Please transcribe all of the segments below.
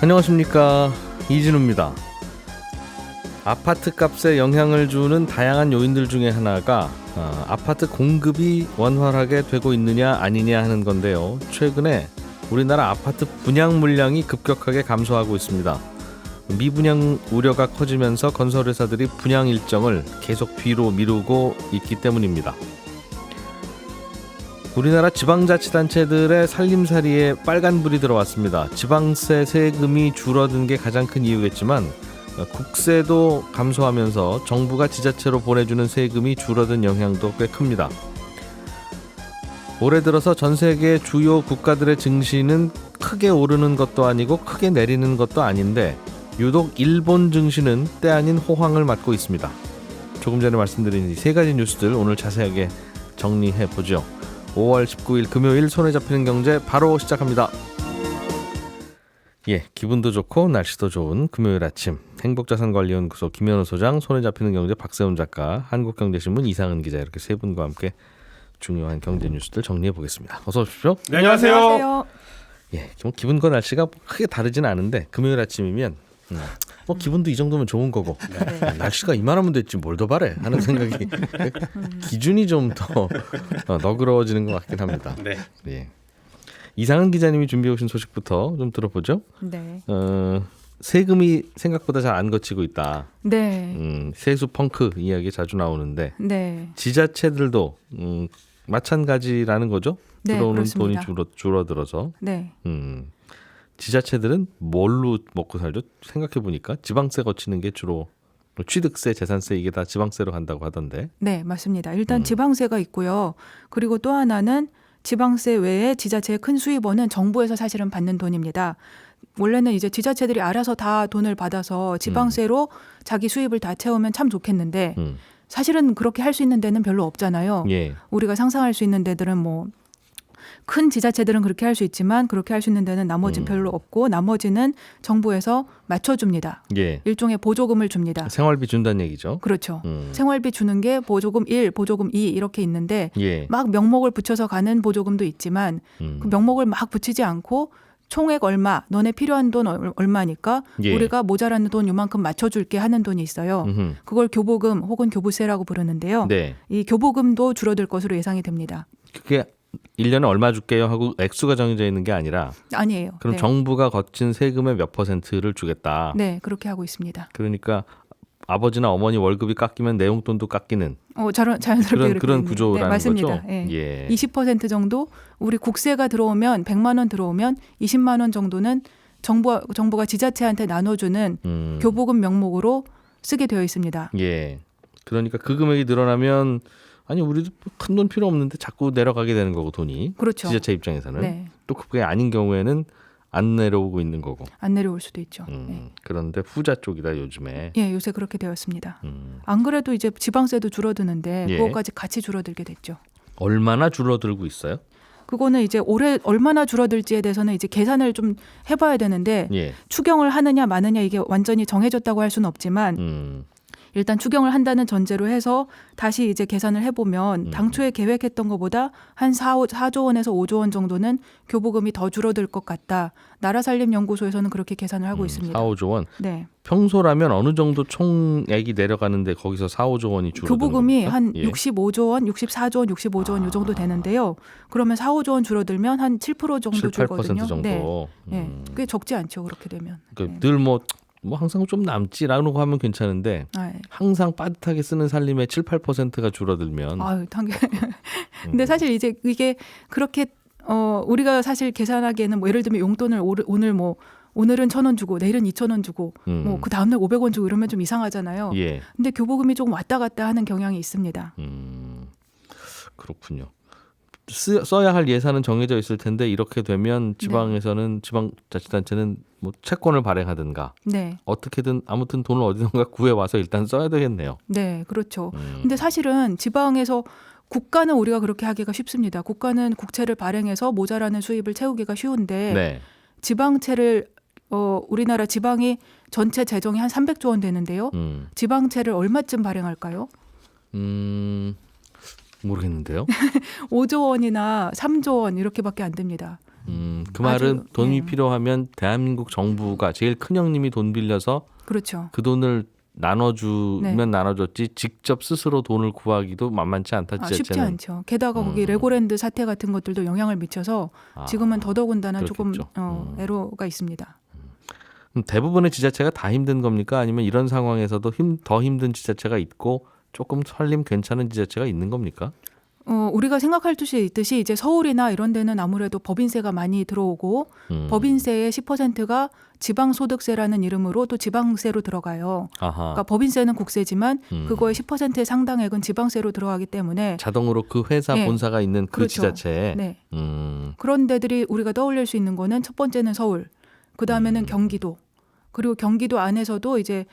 안녕하십니까, 이진우입니다. 아파트 값에 영향을 주는 다양한 요인들 중에 하나가 아파트 공급이 원활하게 되고 있느냐 아니냐 하는 건데요. 최근에 우리나라 아파트 분양 물량이 급격하게 감소하고 있습니다. 미분양 우려가 커지면서 건설회사들이 분양 일정을 계속 뒤로 미루고 있기 때문입니다. 우리나라 지방자치단체들의 살림살이에 빨간불이 들어왔습니다. 지방세 세금이 줄어든 게 가장 큰 이유겠지만 국세도 감소하면서 정부가 지자체로 보내주는 세금이 줄어든 영향도 꽤 큽니다. 올해 들어서 전 세계 주요 국가들의 증시는 크게 오르는 것도 아니고 크게 내리는 것도 아닌데 유독 일본 증시는 때 아닌 호황을 맞고 있습니다. 조금 전에 말씀드린 이 세 가지 뉴스들 오늘 자세하게 정리해보죠. 5월 19일 금요일 손에 잡히는 경제 바로 시작합니다. 기분도 좋고 날씨도 좋은 금요일 아침, 행복자산관리연구소 김현우 소장, 손에 잡히는 경제 박세훈 작가, 한국경제신문 이상은 기자, 이렇게 세 분과 함께 중요한 경제 뉴스들 정리해 보겠습니다. 어서 오십시오. 네, 안녕하세요. 기분과 날씨가 크게 다르진 않은데 금요일 아침이면 기분도 이 정도면 좋은 거고 날씨가 이만하면 됐지 뭘 더 바래 하는 생각이 기준이 좀 더 너그러워지는 것 같긴 합니다. 네. 이상은 기자님이 준비해 오신 소식부터 좀 들어보죠. 네. 세금이 생각보다 잘 안 거치고 있다. 네. 세수 펑크 이야기 자주 나오는데 네. 지자체들도 마찬가지라는 거죠. 네, 들어오는 그렇습니다. 돈이 줄어들어서. 네. 지자체들은 뭘로 먹고 살죠? 생각해 보니까 지방세 거치는 게 주로 취득세, 재산세 이게 다 지방세로 간다고 하던데. 네, 맞습니다. 일단 지방세가 있고요. 그리고 또 하나는 지방세 외에 지자체의 큰 수입원은 정부에서 사실은 받는 돈입니다. 원래는 이제 지자체들이 알아서 다 돈을 받아서 지방세로 자기 수입을 다 채우면 참 좋겠는데 사실은 그렇게 할 수 있는 데는 별로 없잖아요. 예. 우리가 상상할 수 있는 데들은 뭐 큰 지자체들은 그렇게 할 수 있지만 그렇게 할 수 있는 데는 나머지는 별로 없고 나머지는 정부에서 맞춰줍니다. 예. 일종의 보조금을 줍니다. 생활비 준다는 얘기죠. 그렇죠. 생활비 주는 게 보조금 1, 보조금 2 이렇게 있는데 예. 막 명목을 붙여서 가는 보조금도 있지만 그 명목을 막 붙이지 않고 총액 얼마, 너네 필요한 돈 얼마니까 예. 우리가 모자라는 돈 요만큼 맞춰줄게 하는 돈이 있어요. 그걸 교보금 혹은 교부세라고 부르는데요. 네. 이 교보금도 줄어들 것으로 예상이 됩니다. 그게 1년에 얼마 줄게요 하고 액수가 정해져 있는 게 아니라 아니에요. 그럼 네. 정부가 거친 세금의 몇 %를 주겠다. 네, 그렇게 하고 있습니다. 그러니까 아버지나 어머니 월급이 깎이면 내용돈도 깎이는 자연스럽게 그런 그렇게 구조라는 네, 맞습니다. 거죠. 예. 20% 정도 우리 국세가 들어오면 100만 원 들어오면 20만 원 정도는 정부가 지자체한테 나눠주는 교보금 명목으로 쓰게 되어 있습니다. 예. 그러니까 그 금액이 늘어나면 아니 우리도 큰 돈 필요 없는데 자꾸 내려가게 되는 거고 돈이. 그렇죠. 지자체 입장에서는. 네. 또 그게 아닌 경우에는 안 내려오고 있는 거고. 안 내려올 수도 있죠. 네. 그런데 후자 쪽이다 요즘에. 예, 요새 그렇게 되었습니다. 안 그래도 이제 지방세도 줄어드는데 예. 그거까지 같이 줄어들게 됐죠. 얼마나 줄어들고 있어요? 그거는 이제 올해 얼마나 줄어들지에 대해서는 이제 계산을 좀 해봐야 되는데 예. 추경을 하느냐 마느냐 이게 완전히 정해졌다고 할 수는 없지만 일단 추경을 한다는 전제로 해서 다시 이제 계산을 해보면 당초에 계획했던 것보다 한 4조 원에서 5조 원 정도는 교보금이 더 줄어들 것 같다. 나라살림연구소에서는 그렇게 계산을 하고 있습니다. 4, 5조 원. 네. 평소라면 어느 정도 총액이 내려가는데 거기서 4, 5조 원이 줄어드는 교보금이 겁니까? 한 예. 65조 원, 64조 원, 65조 원 이 정도 되는데요. 그러면 4, 5조 원 줄어들면 한 7% 정도 7, 8% 줄거든요. 정도. 네. 네. 꽤 적지 않죠. 그렇게 되면. 그러니까 네. 늘 뭐 항상 좀 남지라고 하면 괜찮은데 네. 항상 빠듯하게 쓰는 살림의 7, 8%가 줄어들면 아유, 당연. 근데 사실 이제 이게 그렇게 우리가 사실 계산하기에는 뭐 예를 들면 용돈을 오늘은 1,000원 주고 내일은 2,000원 주고 뭐 그 다음날 500원 주고 이러면 좀 이상하잖아요. 예. 근데 교보금이 조금 왔다 갔다 하는 경향이 있습니다. 그렇군요. 써야 할 예산은 정해져 있을 텐데 이렇게 되면 지방에서는 지방자치단체는 뭐 채권을 발행하든가 네. 어떻게든 아무튼 돈을 어디선가 구해 와서 일단 써야 되겠네요. 네, 그렇죠. 근데 사실은 지방에서 국가는 우리가 그렇게 하기가 쉽습니다. 국가는 국채를 발행해서 모자라는 수입을 채우기가 쉬운데 네. 지방채를 우리나라 지방이 전체 재정이 한 300조 원 되는데요. 지방채를 얼마쯤 발행할까요? 모르겠는데요. 5조 원이나 3조 원 이렇게밖에 안 됩니다. 그 말은 아주, 돈이 네. 필요하면 대한민국 정부가 제일 큰 형님이 돈 빌려서 그렇죠. 그 돈을 나눠주면 네. 나눠줬지 직접 스스로 돈을 구하기도 만만치 않다. 쉽지 지자체는. 않죠. 게다가 거기 레고랜드 사태 같은 것들도 영향을 미쳐서 지금은 더더군다나 조금 그렇겠죠. 애로가 있습니다. 그럼 대부분의 지자체가 다 힘든 겁니까? 아니면 이런 상황에서도 더 힘든 지자체가 있고 조금 설림 괜찮은 지자체가 있는 겁니까? 우리가 생각할 듯이 있듯이 이제 서울이나 이런 데는 아무래도 법인세가 많이 들어오고 법인세의 10%가 지방소득세라는 이름으로 또 지방세로 들어가요. 아하. 그러니까 법인세는 국세지만 그거의 10%의 상당액은 지방세로 들어가기 때문에 자동으로 그 회사 네. 본사가 있는 그 그렇죠. 지자체에 네. 그런 데들이 우리가 떠올릴 수 있는 거는 첫 번째는 서울, 그 다음에는 경기도, 그리고 경기도 안에서도 이제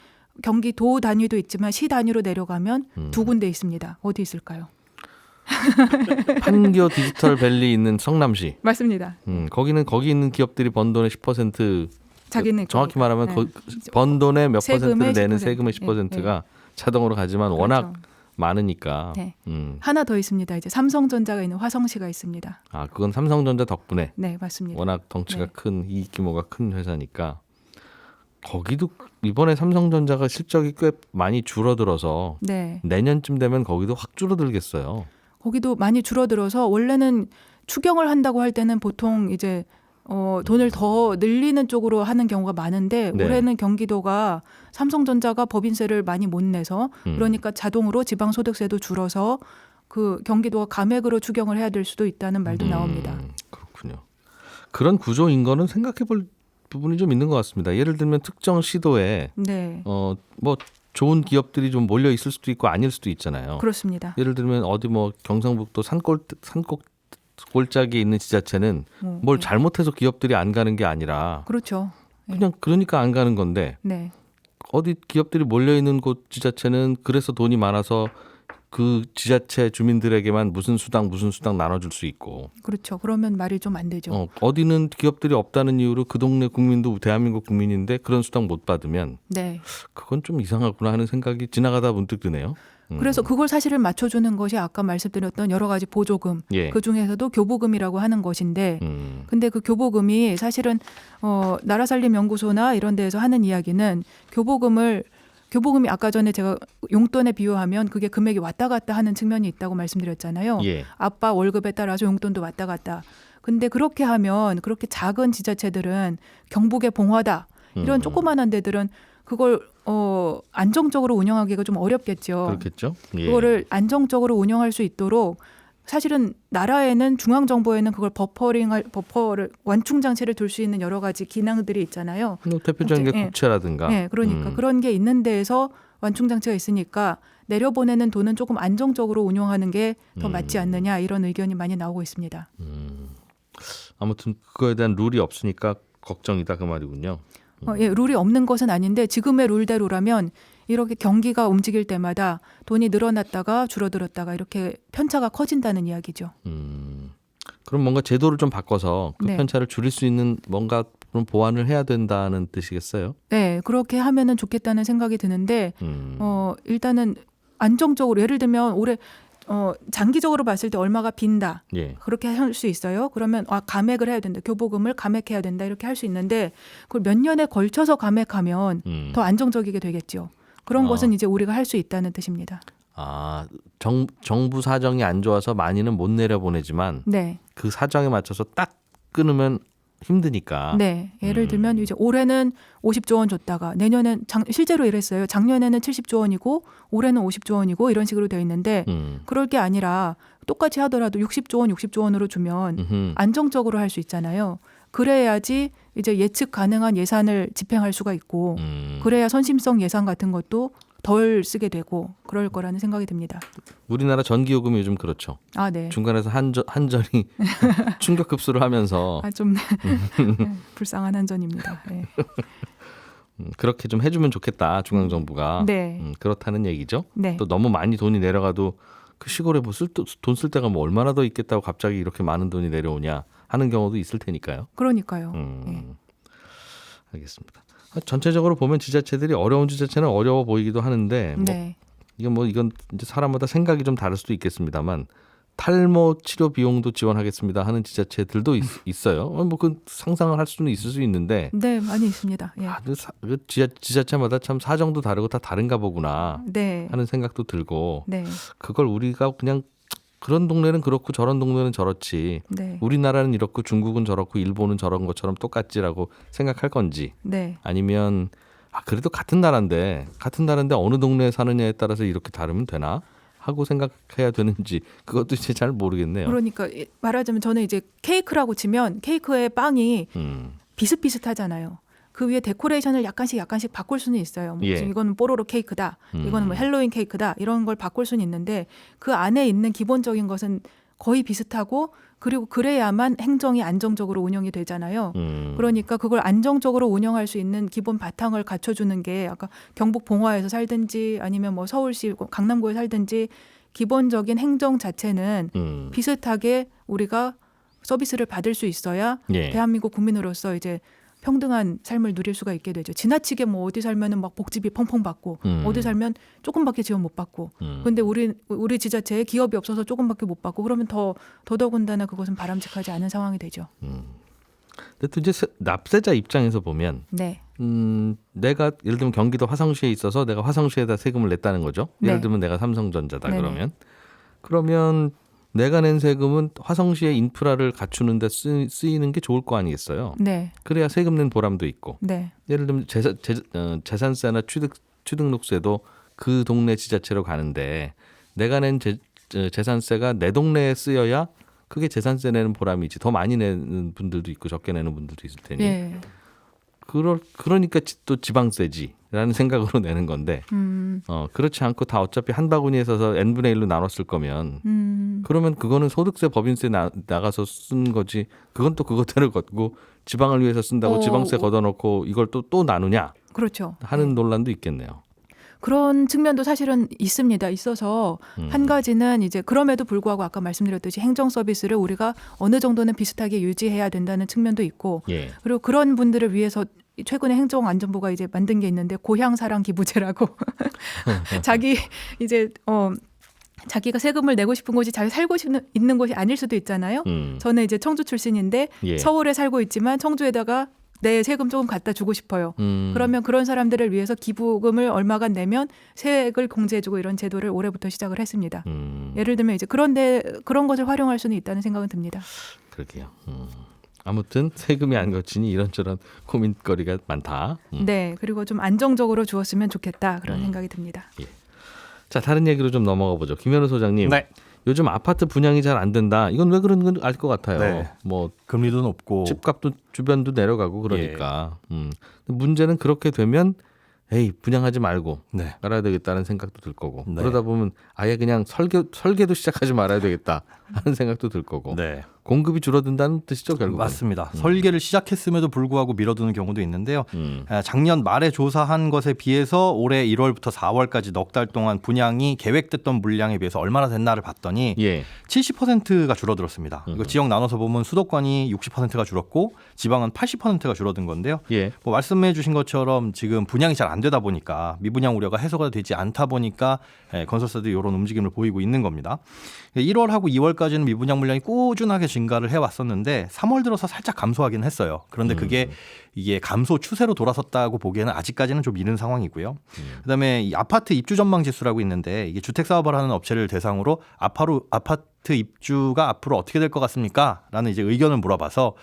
경기도 단위도 있지만 시 단위로 내려가면 두 군데 있습니다. 어디 있을까요? 판교 디지털밸리 있는 성남시. 맞습니다. 거기 있는 기업들이 번 돈의 10% 자기네 정확히 말하면 네. 번 돈의 몇 세금의 퍼센트를 내는 10%. 세금의 10%가 자동으로 가지만 워낙 그렇죠. 많으니까. 네. 하나 더 있습니다. 이제 삼성전자가 있는 화성시가 있습니다. 아, 그건 삼성전자 덕분에 네, 맞습니다. 워낙 덩치가 네. 큰 이익 규모가 큰 회사니까. 거기도 이번에 삼성전자가 실적이 꽤 많이 줄어들어서 네. 내년쯤 되면 거기도 확 줄어들겠어요. 거기도 많이 줄어들어서 원래는 추경을 한다고 할 때는 보통 이제 돈을 더 늘리는 쪽으로 하는 경우가 많은데 네. 올해는 경기도가 삼성전자가 법인세를 많이 못 내서 그러니까 자동으로 지방소득세도 줄어서 그 경기도가 감액으로 추경을 해야 될 수도 있다는 말도 나옵니다. 그렇군요. 그런 구조인 거는 생각해 볼 부분이 좀 있는 것 같습니다. 예를 들면 특정 시도에 네, 뭐 좋은 기업들이 좀 몰려 있을 수도 있고 아닐 수도 있잖아요. 그렇습니다. 예를 들면 어디 뭐 경상북도 산골짜기에 있는 지자체는 뭘 네. 잘못해서 기업들이 안 가는 게 아니라 그렇죠. 그냥 그러니까 안 가는 건데 네, 어디 기업들이 몰려 있는 곳 지자체는 그래서 돈이 많아서 그 지자체 주민들에게만 무슨 수당 나눠줄 수 있고 그렇죠. 그러면 말이 좀 안 되죠. 어디는 기업들이 없다는 이유로 그 동네 국민도 대한민국 국민인데 그런 수당 못 받으면 네. 그건 좀 이상하구나 하는 생각이 지나가다 문득 드네요. 그래서 그걸 사실은 맞춰주는 것이 아까 말씀드렸던 여러 가지 보조금, 예. 그 중에서도 교보금이라고 하는 것인데, 근데 그 교보금이 사실은 나라살림연구소나 이런 데에서 하는 이야기는 교보금이 아까 전에 제가 용돈에 비유하면 그게 금액이 왔다 갔다 하는 측면이 있다고 말씀드렸잖아요. 예. 아빠 월급에 따라서 용돈도 왔다 갔다. 근데 그렇게 하면 그렇게 작은 지자체들은 경북의 봉화다 이런 조그만한 데들은 그걸 안정적으로 운영하기가 좀 어렵겠죠. 그렇겠죠. 예. 그거를 안정적으로 운영할 수 있도록 사실은 나라에는 중앙정부에는 그걸 버퍼를 완충 장치를 둘 수 있는 여러 가지 기능들이 있잖아요. 뭐 대표적인 게 예. 국채라든가. 네, 그러니까 그런 게 있는 데에서 완충 장치가 있으니까 내려보내는 돈은 조금 안정적으로 운영하는 게 더 맞지 않느냐 이런 의견이 많이 나오고 있습니다. 아무튼 그거에 대한 룰이 없으니까 걱정이다 그 말이군요. 예, 룰이 없는 것은 아닌데 지금의 룰대로라면 이렇게 경기가 움직일 때마다 돈이 늘어났다가 줄어들었다가 이렇게 편차가 커진다는 이야기죠. 그럼 뭔가 제도를 좀 바꿔서 그 네. 편차를 줄일 수 있는 뭔가 그런 보완을 해야 된다는 뜻이겠어요? 네, 그렇게 하면은 좋겠다는 생각이 드는데 일단은 안정적으로 예를 들면 올해 장기적으로 봤을 때 얼마가 빈다. 예. 그렇게 할 수 있어요. 그러면 감액을 해야 된다. 교보금을 감액해야 된다. 이렇게 할 수 있는데 그걸 몇 년에 걸쳐서 감액하면 더 안정적이게 되겠죠. 그런 것은 이제 우리가 할 수 있다는 뜻입니다. 아, 정부 사정이 안 좋아서 많이는 못 내려보내지만 네. 그 사정에 맞춰서 딱 끊으면 힘드니까. 네. 예를 들면 이제 올해는 50조 원 줬다가 내년엔 실제로 이랬어요. 작년에는 70조 원이고 올해는 50조 원이고 이런 식으로 되어 있는데 그럴 게 아니라 똑같이 하더라도 60조 원으로 주면 안정적으로 할 수 있잖아요. 그래야지 이제 예측 가능한 예산을 집행할 수가 있고 그래야 선심성 예산 같은 것도 덜 쓰게 되고 그럴 거라는 생각이 듭니다. 우리나라 전기요금이 요즘 그렇죠. 아, 네. 중간에서 한전이 충격 흡수를 하면서 좀 불쌍한 한전입니다. 네. 그렇게 좀 해주면 좋겠다 중앙정부가. 네. 그렇다는 얘기죠. 네. 또 너무 많이 돈이 내려가도 그 시골에 뭐 돈 쓸 데가 뭐 얼마나 더 있겠다고 갑자기 이렇게 많은 돈이 내려오냐 하는 경우도 있을 테니까요. 그러니까요. 네. 알겠습니다. 전체적으로 보면 지자체들이 어려운 지자체는 어려워 보이기도 하는데 네. 이건 이제 사람마다 생각이 좀 다를 수도 있겠습니다만 탈모 치료 비용도 지원하겠습니다 하는 지자체들도 있어요. 그 상상을 할 수는 있을 수 있는데 네, 많이 있습니다. 예. 그 지자체마다 참 사정도 다르고 다 다른가 보구나 네. 하는 생각도 들고 네. 그걸 우리가 그냥 그런 동네는 그렇고 저런 동네는 저렇지 네. 우리나라는 이렇고 중국은 저렇고 일본은 저런 것처럼 똑같지라고 생각할 건지 네. 아니면 그래도 같은 나라인데 어느 동네에 사느냐에 따라서 이렇게 다르면 되나 하고 생각해야 되는지 그것도 이제 잘 모르겠네요. 그러니까 말하자면 저는 이제 케이크라고 치면 케이크의 빵이 비슷비슷하잖아요. 그 위에 데코레이션을 약간씩 바꿀 수는 있어요. 뭐 예. 지금 이거는 뽀로로 케이크다. 이거는 뭐 헬로윈 케이크다. 이런 걸 바꿀 수는 있는데 그 안에 있는 기본적인 것은 거의 비슷하고 그리고 그래야만 행정이 안정적으로 운영이 되잖아요. 그러니까 그걸 안정적으로 운영할 수 있는 기본 바탕을 갖춰주는 게 아까 경북 봉화에서 살든지 아니면 뭐 서울시 강남구에 살든지 기본적인 행정 자체는 비슷하게 우리가 서비스를 받을 수 있어야 예. 대한민국 국민으로서 이제 평등한 삶을 누릴 수가 있게 되죠. 지나치게 뭐 어디 살면은 막 복지비 펑펑 받고 어디 살면 조금밖에 지원 못 받고. 근데 우리 지자체에 기업이 없어서 조금밖에 못 받고 그러면 더더군다나 그것은 바람직하지 않은 상황이 되죠. 근데 또 이제 납세자 입장에서 보면 네. 내가 예를 들면 경기도 화성시에 있어서 내가 화성시에다 세금을 냈다는 거죠. 네. 예를 들면 내가 삼성전자다 네네. 그러면 내가 낸 세금은 화성시의 인프라를 갖추는 데 쓰이는 게 좋을 거 아니겠어요. 네. 그래야 세금 낸 보람도 있고. 네. 예를 들면 재산세나 취득록세도 그 동네 지자체로 가는데 내가 낸 재산세가 내 동네에 쓰여야 그게 재산세 내는 보람이지. 더 많이 내는 분들도 있고 적게 내는 분들도 있을 테니. 네. 그러니까 또 지방세지라는 생각으로 내는 건데 그렇지 않고 다 어차피 한 바구니에 서서 n분의 1로 나눴을 거면 그러면 그거는 소득세 법인세 나가서 쓴 거지 그건 또 그것대로 걷고 지방을 위해서 쓴다고 지방세 걷어놓고 이걸 또 나누냐 그렇죠. 하는 논란도 있겠네요. 그런 측면도 사실은 있습니다. 있어서 한 가지는 이제 그럼에도 불구하고 아까 말씀드렸듯이 행정 서비스를 우리가 어느 정도는 비슷하게 유지해야 된다는 측면도 있고 예. 그리고 그런 분들을 위해서 최근에 행정안전부가 이제 만든 게 있는데 고향사랑 기부제라고 자기 이제 자기가 세금을 내고 싶은 곳이 자기 살고 있는 곳이 아닐 수도 있잖아요. 저는 이제 청주 출신인데 예. 서울에 살고 있지만 청주에다가 내 세금 조금 갖다 주고 싶어요. 그러면 그런 사람들을 위해서 기부금을 얼마간 내면 세액을 공제해주고 이런 제도를 올해부터 시작을 했습니다. 예를 들면 이제 그런 것을 활용할 수는 있다는 생각은 듭니다. 그러게요. 아무튼 세금이 안 거치니 이런저런 고민거리가 많다. 네, 그리고 좀 안정적으로 주었으면 좋겠다 그런 생각이 듭니다. 예. 자, 다른 얘기로 좀 넘어가 보죠. 김현우 소장님. 네. 요즘 아파트 분양이 잘 안 된다. 이건 왜 그런 건 알 것 같아요. 네. 뭐 금리도 높고 집값도 주변도 내려가고 그러니까. 문제는 그렇게 되면 에이 분양하지 말고 네. 말아야 되겠다는 생각도 들 거고 네. 그러다 보면 아예 그냥 설계도 시작하지 말아야 되겠다 하는 생각도 들 거고 네. 공급이 줄어든다는 뜻이죠 결국. 맞습니다. 설계를 시작했음에도 불구하고 미뤄두는 경우도 있는데요. 작년 말에 조사한 것에 비해서 올해 1월부터 4월까지 넉 달 동안 분양이 계획됐던 물량에 비해서 얼마나 됐나를 봤더니 예. 70%가 줄어들었습니다. 이거 지역 나눠서 보면 수도권이 60%가 줄었고 지방은 80%가 줄어든 건데요. 예. 뭐 말씀해 주신 것처럼 지금 분양이 잘 안 되다 보니까 미분양 우려가 해소가 되지 않다 보니까 건설사들이 이런 움직임을 보이고 있는 겁니다. 1월하고 2월까지는 미분양 물량이 꾸준하게 증가를 해왔었는데 3월 들어서 살짝 감소하긴 했어요. 그런데 그게 이게 감소 추세로 돌아섰다고 보기에는 아직까지는 좀 이른 상황이고요. 그다음에 이 아파트 입주 전망 지수라고 있는데 이게 주택 사업을 하는 업체를 대상으로 아파트 입주가 앞으로 어떻게 될 것 같습니까? 라는 이제 의견을 물어봐서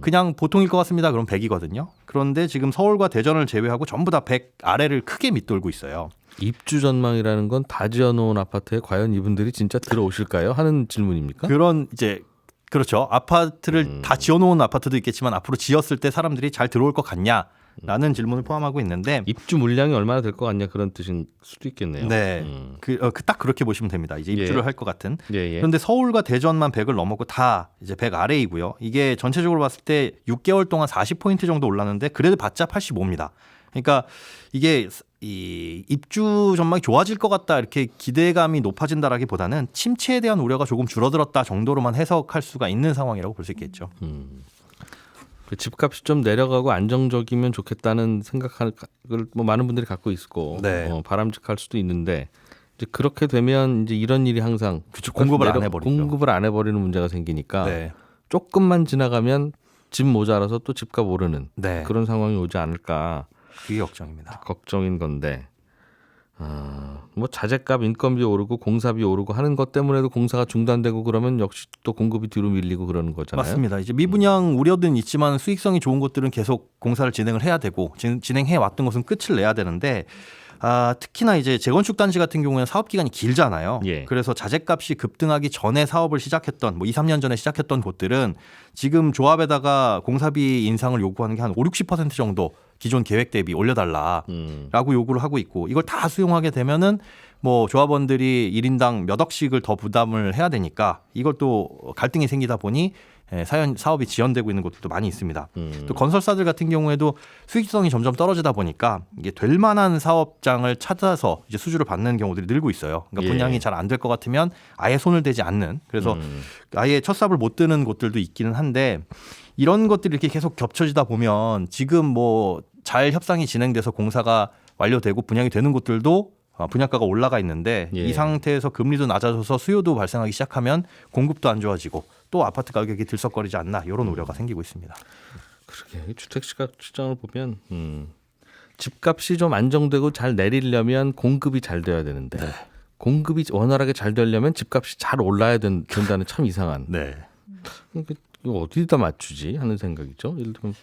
그냥 보통일 것 같습니다. 그럼 100이거든요. 그런데 지금 서울과 대전을 제외하고 전부 다 100 아래를 크게 밑돌고 있어요. 입주 전망이라는 건 다 지어놓은 아파트에 과연 이분들이 진짜 들어오실까요? 하는 질문입니까? 그런 이제 그렇죠. 아파트를 다 지어놓은 아파트도 있겠지만 앞으로 지었을 때 사람들이 잘 들어올 것 같냐라는 질문을 포함하고 있는데 입주 물량이 얼마나 될 것 같냐 그런 뜻일 수도 있겠네요. 네, 딱 그렇게 보시면 됩니다. 이제 입주를 예. 할 것 같은. 예. 그런데 서울과 대전만 100을 넘었고 다 이제 100 아래이고요. 이게 전체적으로 봤을 때 6개월 동안 40포인트 정도 올랐는데 그래도 봤자 85입니다. 그러니까 이게 이 입주 전망이 좋아질 것 같다 이렇게 기대감이 높아진다라기보다는 침체에 대한 우려가 조금 줄어들었다 정도로만 해석할 수가 있는 상황이라고 볼 수 있겠죠. 그 집값이 좀 내려가고 안정적이면 좋겠다는 생각을 뭐 많은 분들이 갖고 있고 네. 바람직할 수도 있는데 이제 그렇게 되면 이제 이런 일이 항상 그쵸, 공급을 안 해버리죠. 공급을 안 해버리는 문제가 생기니까 네. 조금만 지나가면 집 모자라서 또 집값 오르는 네. 그런 상황이 오지 않을까 그게 걱정입니다. 걱정인 건데 뭐 자재값, 인건비 오르고 공사비 오르고 하는 것 때문에도 공사가 중단되고 그러면 역시 또 공급이 뒤로 밀리고 그러는 거잖아요. 맞습니다. 이제 미분양 우려는 있지만 수익성이 좋은 곳들은 계속 공사를 진행을 해야 되고 진행해 왔던 것은 끝을 내야 되는데 특히나 이제 재건축 단지 같은 경우에는 사업 기간이 길잖아요. 예. 그래서 자재값이 급등하기 전에 사업을 시작했던 뭐 2, 3년 전에 시작했던 곳들은 지금 조합에다가 공사비 인상을 요구하는 게 한 50-60% 정도 기존 계획 대비 올려달라라고 요구를 하고 있고 이걸 다 수용하게 되면은 뭐 조합원들이 1인당 몇 억씩을 더 부담을 해야 되니까 이걸 또 갈등이 생기다 보니 사업이 지연되고 있는 곳들도 많이 있습니다. 또 건설사들 같은 경우에도 수익성이 점점 떨어지다 보니까 이게 될 만한 사업장을 찾아서 이제 수주를 받는 경우들이 늘고 있어요. 그러니까 예. 분양이 잘 안 될 것 같으면 아예 손을 대지 않는 그래서 아예 첫 삽을 못 드는 곳들도 있기는 한데 이런 것들이 이렇게 계속 겹쳐지다 보면 지금 뭐 잘 협상이 진행돼서 공사가 완료되고 분양이 되는 곳들도 분양가가 올라가 있는데 예. 이 상태에서 금리도 낮아져서 수요도 발생하기 시작하면 공급도 안 좋아지고 또 아파트 가격이 들썩거리지 않나 이런 우려가 생기고 있습니다. 그러게 주택시장 시장을 보면 집값이 좀 안정되고 잘 내리려면 공급이 잘 돼야 되는데 공급이 원활하게 잘 되려면 집값이 잘 올라야 된다는 참 이상한. 네. 이거 어디다 맞추지 하는 생각이죠. 예를 들면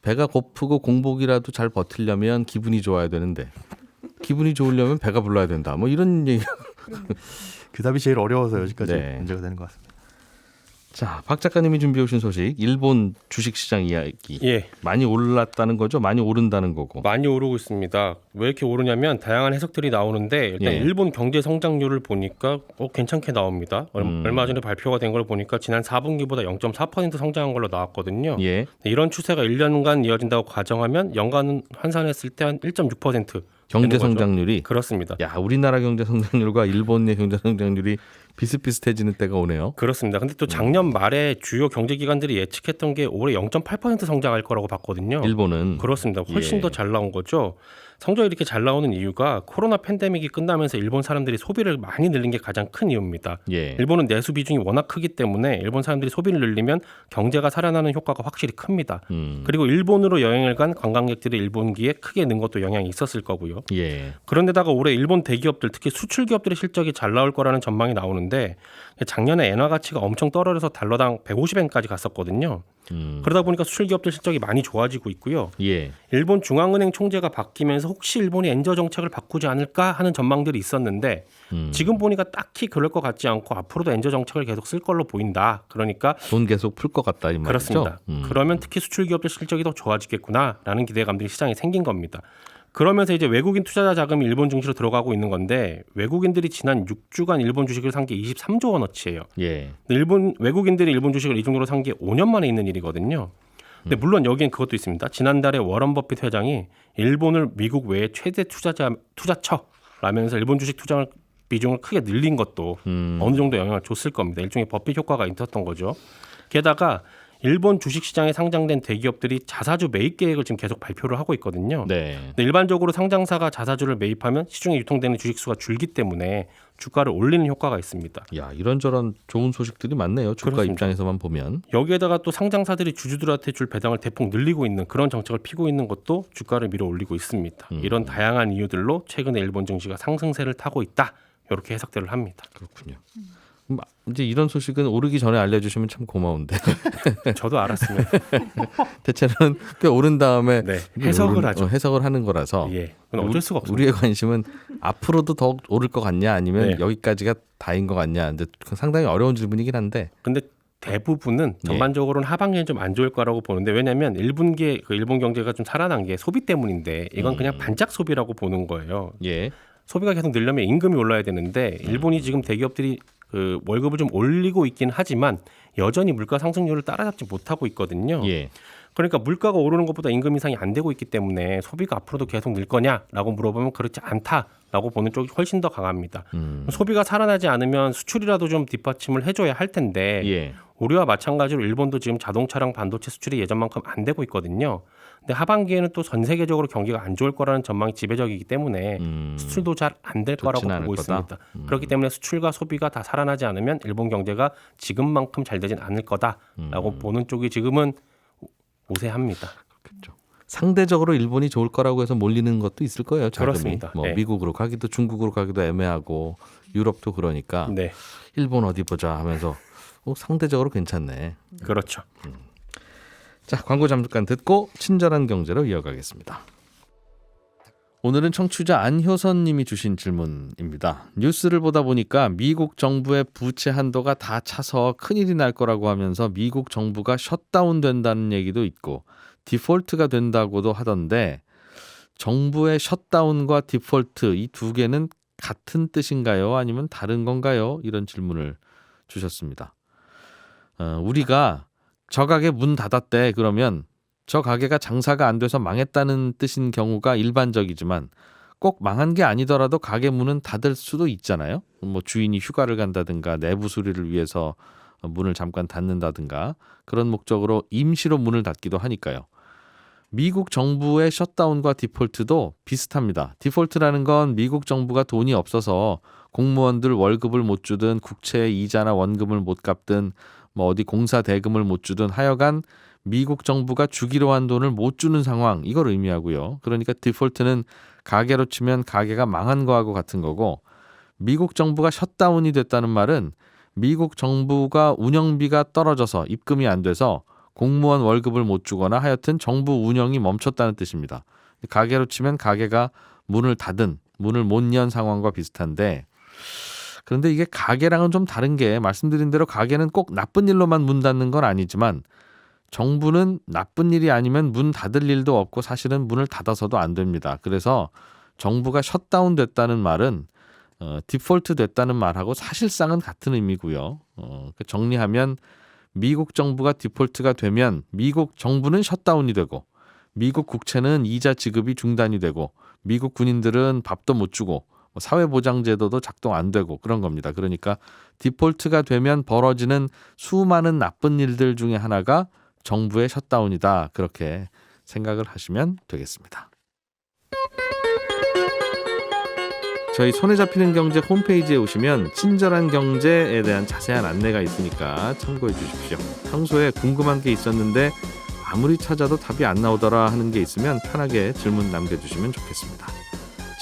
배가 고프고 공복이라도 잘 버티려면 기분이 좋아야 되는데 기분이 좋으려면 배가 불러야 된다. 뭐 이런 얘기. 그 답이 제일 어려워서 여기까지 네. 문제가 되는 것 같습니다. 자, 박 작가님이 준비해 오신 소식, 일본 주식시장 이야기. 예, 많이 올랐다는 거죠? 많이 오른다는 거고. 많이 오르고 있습니다. 왜 이렇게 오르냐면 다양한 해석들이 나오는데 일단 예. 일본 경제 성장률을 보니까 괜찮게 나옵니다. 얼마 전에 발표가 된 걸 보니까 지난 4분기보다 0.4% 성장한 걸로 나왔거든요. 예. 이런 추세가 1년간 이어진다고 가정하면 연간 환산했을 때 한 1.6% 경제 성장률이. 그렇습니다. 야, 우리나라 경제 성장률과 일본의 경제 성장률이 비슷비슷해지는 때가 오네요. 그렇습니다. 근데 또 작년 말에 주요 경제기관들이 예측했던 게 올해 0.8% 성장할 거라고 봤거든요. 일본은. 그렇습니다. 훨씬 예. 더 잘 나온 거죠. 성적이 이렇게 잘 나오는 이유가 코로나 팬데믹이 끝나면서 일본 사람들이 소비를 많이 늘린 게 가장 큰 이유입니다. 예. 일본은 내수 비중이 워낙 크기 때문에 일본 사람들이 소비를 늘리면 경제가 살아나는 효과가 확실히 큽니다. 그리고 일본으로 여행을 간 관광객들이 일본기에 크게 는 것도 영향이 있었을 거고요. 예. 그런데다가 올해 일본 대기업들 특히 수출 기업들의 실적이 잘 나올 거라는 전망이 나오는데 작년에 엔화 가치가 엄청 떨어져서 달러당 150엔까지 갔었거든요. 그러다 보니까 수출 기업들 실적이 많이 좋아지고 있고요. 예. 일본 중앙은행 총재가 바뀌면서 혹시 일본이 엔저 정책을 바꾸지 않을까 하는 전망들이 있었는데 지금 보니까 딱히 그럴 것 같지 않고 앞으로도 엔저 정책을 계속 쓸 걸로 보인다. 그러니까 돈 계속 풀 것 같다 이 말이죠. 그렇습니다. 그러면 특히 수출 기업들 실적이 더 좋아지겠구나라는 기대감들이 시장에 생긴 겁니다. 그러면서 이제 외국인 투자자 자금이 일본 증시로 들어가고 있는 건데 외국인들이 지난 6주간 일본 주식을 산 게 23조 원어치예요. 예. 일본 외국인들이 일본 주식을 이 정도로 산 게 5년 만에 있는 일이거든요. 근데 물론 여기엔 그것도 있습니다. 지난달에 워런 버핏 회장이 일본을 미국 외에 최대 투자처라면서 일본 주식 투자 비중을 크게 늘린 것도 어느 정도 영향을 줬을 겁니다. 일종의 버핏 효과가 있었던 거죠. 게다가 일본 주식시장에 상장된 대기업들이 자사주 매입 계획을 지금 계속 발표를 하고 있거든요. 네. 근데 일반적으로 상장사가 자사주를 매입하면 시중에 유통되는 주식수가 줄기 때문에 주가를 올리는 효과가 있습니다. 야, 이런저런 좋은 소식들이 많네요. 주가 그렇습니다. 입장에서만 보면. 여기에다가 또 상장사들이 주주들한테 줄 배당을 대폭 늘리고 있는 그런 정책을 피고 있는 것도 주가를 밀어 올리고 있습니다. 이런 다양한 이유들로 최근에 일본 증시가 상승세를 타고 있다. 이렇게 해석들을 합니다. 그렇군요. 이제 이런 소식은 오르기 전에 알려주시면 참 고마운데 저도 알았으면 대체는 꽤 오른 다음에 네, 해석을 하죠. 해석을 하는 거라서 예, 그건 어쩔 수가 없습니다. 우리의 관심은 앞으로도 더 오를 것 같냐 아니면 네. 여기까지가 다인 것 같냐. 근데 상당히 어려운 질문이긴 한데. 근데 대부분은 전반적으로는 하반기엔 좀 안 좋을 거라고 보는데 왜냐하면 1분기에 그 일본 경제가 좀 살아난 게 소비 때문인데 이건 그냥 반짝 소비라고 보는 거예요. 예. 소비가 계속 늘려면 임금이 올라야 되는데 일본이 지금 대기업들이 그 월급을 좀 올리고 있긴 하지만 여전히 물가 상승률을 따라잡지 못하고 있거든요. 예. 그러니까 물가가 오르는 것보다 임금 인상이 안 되고 있기 때문에 소비가 앞으로도 계속 늘 거냐라고 물어보면 그렇지 않다라고 보는 쪽이 훨씬 더 강합니다. 소비가 살아나지 않으면 수출이라도 좀 뒷받침을 해줘야 할 텐데 예. 우리와 마찬가지로 일본도 지금 자동차랑 반도체 수출이 예전만큼 안 되고 있거든요. 근데 하반기에는 또 전 세계적으로 경기가 안 좋을 거라는 전망이 지배적이기 때문에 수출도 잘 안 될 거라고 좋지는 보고 않을 거다. 있습니다. 그렇기 때문에 수출과 소비가 다 살아나지 않으면 일본 경제가 지금만큼 잘 되진 않을 거다라고 보는 쪽이 지금은 우세합니다. 그렇죠. 상대적으로 일본이 좋을 거라고 해서 몰리는 것도 있을 거예요. 자금이. 그렇습니다. 뭐 네. 미국으로 가기도 중국으로 가기도 애매하고 유럽도 그러니까 네, 일본 어디 보자 하면서 상대적으로 괜찮네. 그렇죠. 자, 광고 잠깐 듣고 친절한 경제로 이어가겠습니다. 오늘은 청취자 안효선 님이 주신 질문입니다. 뉴스를 보다 보니까 미국 정부의 부채 한도가 다 차서 큰일이 날 거라고 하면서 미국 정부가 셧다운 된다는 얘기도 있고 디폴트가 된다고도 하던데 정부의 셧다운과 디폴트 이 두 개는 같은 뜻인가요? 아니면 다른 건가요? 이런 질문을 주셨습니다. 우리가 저 가게 문 닫았대 그러면 저 가게가 장사가 안 돼서 망했다는 뜻인 경우가 일반적이지만 꼭 망한 게 아니더라도 가게 문은 닫을 수도 있잖아요. 뭐 주인이 휴가를 간다든가 내부 수리를 위해서 문을 잠깐 닫는다든가 그런 목적으로 임시로 문을 닫기도 하니까요. 미국 정부의 셧다운과 디폴트도 비슷합니다. 디폴트라는 건 미국 정부가 돈이 없어서 공무원들 월급을 못 주든 국채의 이자나 원금을 못 갚든 뭐 어디 공사 대금을 못 주든 하여간 미국 정부가 주기로 한 돈을 못 주는 상황 이걸 의미하고요. 그러니까 디폴트는 가게로 치면 가게가 망한 거하고 같은 거고 미국 정부가 셧다운이 됐다는 말은 미국 정부가 운영비가 떨어져서 입금이 안 돼서 공무원 월급을 못 주거나 하여튼 정부 운영이 멈췄다는 뜻입니다. 가게로 치면 가게가 문을 닫은 문을 못 연 상황과 비슷한데 그런데 이게 가게랑은 좀 다른 게 말씀드린 대로 가게는 꼭 나쁜 일로만 문 닫는 건 아니지만 정부는 나쁜 일이 아니면 문 닫을 일도 없고 사실은 문을 닫아서도 안 됩니다. 그래서 정부가 셧다운 됐다는 말은 디폴트 됐다는 말하고 사실상은 같은 의미고요. 정리하면 미국 정부가 디폴트가 되면 미국 정부는 셧다운이 되고 미국 국채는 이자 지급이 중단이 되고 미국 군인들은 밥도 못 주고 사회보장제도도 작동 안 되고 그런 겁니다. 그러니까 디폴트가 되면 벌어지는 수많은 나쁜 일들 중에 하나가 정부의 셧다운이다. 그렇게 생각을 하시면 되겠습니다. 저희 손에 잡히는 경제 홈페이지에 오시면 친절한 경제에 대한 자세한 안내가 있으니까 참고해 주십시오. 평소에 궁금한 게 있었는데 아무리 찾아도 답이 안 나오더라 하는 게 있으면 편하게 질문 남겨주시면 좋겠습니다.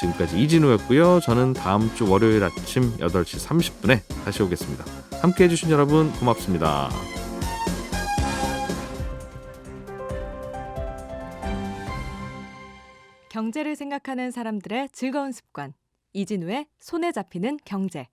지금까지 이진우였고요. 저는 다음 주 월요일 아침 8시 30분에 다시 오겠습니다. 함께해 주신 여러분 고맙습니다. 경제를 생각하는 사람들의 즐거운 습관. 이진우의 손에 잡히는 경제.